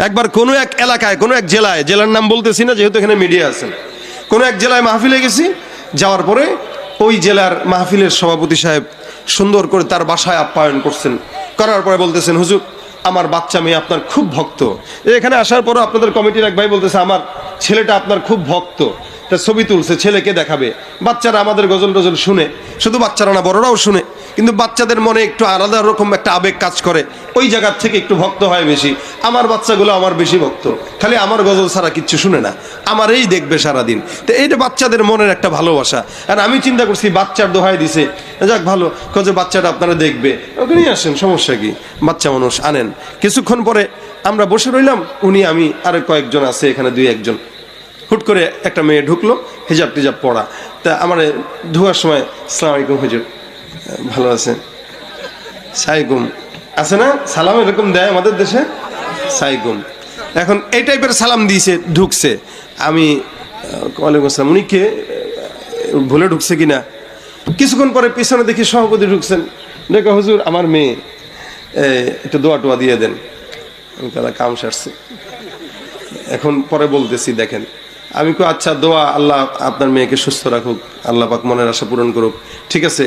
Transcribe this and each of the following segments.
একবার কোনো এক এলাকায়, কোনো এক জেলায়, জেলার নাম বলতেছি না যেহেতু এখানে মিডিয়া আছেন, কোনো এক জেলায় মাহফিলে গেছি। যাওয়ার পরে ওই জেলার মাহফিলের সভাপতি সাহেব সুন্দর করে তার বাসায় আপ্যায়ন করছেন। করার পরে বলতেছেন, হুজুর আমার বাচ্চা মেয়ে আপনার খুব ভক্ত। এখানে আসার পরও আপনাদের কমিটির এক ভাই বলতেছে, আমার ছেলেটা আপনার খুব ভক্ত, তা ছবি তুলছে, ছেলেকে দেখাবে। বাচ্চারা আমাদের গজল টজল শুনে, শুধু বাচ্চারা না বড়রাও শুনে, কিন্তু বাচ্চাদের মনে একটু আলাদা রকম একটা আবেগ কাজ করে, ওই জায়গার থেকে একটু ভক্ত হয় বেশি। আমার বাচ্চাগুলো আমার বেশি ভক্ত, খালি আমার গজল ছাড়া কিচ্ছু শুনে না, আমার এই দেখবে সারাদিন। তো এইটা বাচ্চাদের মনের একটা ভালোবাসা। আর আমি চিন্তা করছি বাচ্চার দোহাই দিছে, যাক ভালো যে বাচ্চাটা আপনারা দেখবে, ওকে নিয়ে আসেন, সমস্যা কি, বাচ্চা মানুষ আনেন। কিছুক্ষণ পরে আমরা বসে রইলাম, উনি আমি আর কয়েকজন আছে এখানে, দুই একজন। হুট করে একটা মেয়ে ঢুকলো, হিজাব টিজাব পড়া। তা আমার ঢোকার সময়, আসসালামু আলাইকুম হুজুর, ভালো আছেন? সাইকুম আছে না, সালাম এরকম দেয় আমাদের দেশে, সাইকুম। এখন এই টাইপের সালাম দিয়েছে, ঢুকছে। আমি ওয়ালাইকুম আসসালাম, উনি কে, ভুলে ঢুকছে কিনা। কিছুক্ষণ পরে পিছনে দেখি সভাপতি ঢুকছেন, দেখো হুজুর আমার মেয়ে, একটু দোয়া টোয়া দিয়ে দেন। আমি তারা কাম সারছে। এখন পরে বলতেছি, দেখেন আমি কো আচ্ছা, দোয়া, আল্লাহ আপনার মেয়েকে সুস্থ রাখুক, আল্লাহ পাক মনের আশা পূরণ করুক, ঠিক আছে,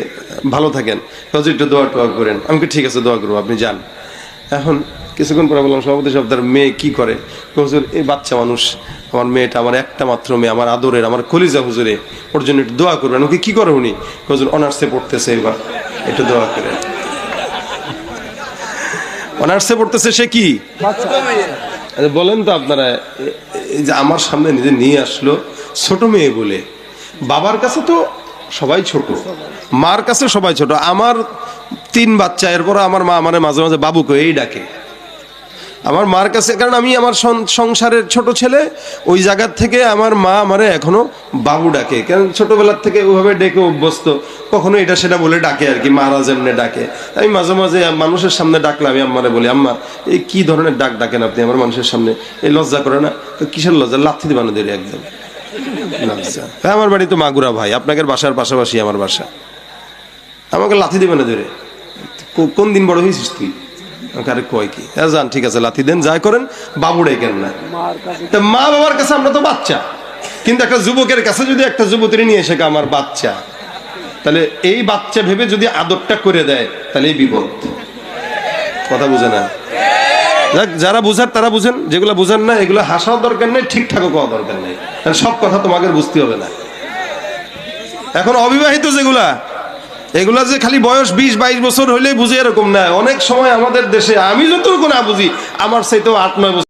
ভালো থাকেন, হুজুর একটু দোয়া টোয়া করেন। আমি ঠিক আছে, দোয়া করবো, আপনি যান। এখন কিছুক্ষণ পরে বললাম, সভাপতি সাহেব তার মেয়ে কি করে? হুজুর এই বাচ্চা মানুষ, আমার মেয়েটা আমার একটা মাত্র মেয়ে, আমার আদরের, আমার কলিজা, হুজুরে ওর জন্য একটু দোয়া করবেন। ওকে কি করে উনি? হুজুর অনার্সে পড়তেছে, এবার একটু দোয়া করেন। অনার্সে পড়তেছে, সে কি বলেন তো আপনারা? এই যে আমার সামনে নিজে নিয়ে আসলো ছোট মেয়ে বলে, বাবার কাছে তো সবাই ছোট, মার কাছে সবাই ছোট। আমার 3 বাচ্চা, এরপর আমার মা মানে মাঝে মাঝে বাবু কই এই ডাকে আমার মার কাছে, কারণ আমি আমার সংসারের ছোট ছেলে। ওই জায়গার থেকে আমার মা আমারে এখনো বাবু ডাকে, কারণ ছোটবেলার থেকে ওইভাবে ডেকে অভ্যস্ত, কখনো এটা সেটা বলে ডাকে আর কি, মারা যেমনে ডাকে। আমি মাঝে মাঝে মানুষের সামনে ডাকলে আমি আম্মারে বলি, আম্মা এই কি ধরনের ডাক ডাকেন আপনি আমার মানুষের সামনে, এই লজ্জা করে না? কিসের লজ্জা? লাথি দিবানো দেরি একদম লজ্জা। আমার বাড়ি তো মাগুরা ভাই, আপনাদের বাসার পাশাপাশি আমার বাসা, আমাকে লাথি দিবে না ধরে। কোন দিন বড় হয়েছিস তুই? আরে কয় কি, যান ঠিক আছে লাথি দেন, যাই করেন, বাবু ডেকেন না। তা মা বাবার কাছে আমরা তো বাচ্চা, কিন্তু একটা যুবকের কাছে যদি একটা যুবতী নিয়ে এসে আমার বাচ্চা, তাহলে এই বাচ্চা ভেবে যদি আদরটা করে দেয়, তাহলে এই বিপদ। কথা বুঝে না? যারা বুঝার তারা বুঝেন, যেগুলো বুঝেন না এগুলো হাসাও দরকার নেই, ঠিকঠাকও কোয়া দরকার নেই, সব কথা তোমাকে বুঝতে হবে না। এখন অবিবাহিত যেগুলা, এগুলা যে খালি বয়স 20-22 বছর হইলেই বুঝে এরকম না। অনেক সময় আমাদের দেশে, আমি যতটুকু না বুঝি, আমার চাইতেও 8-9 বছর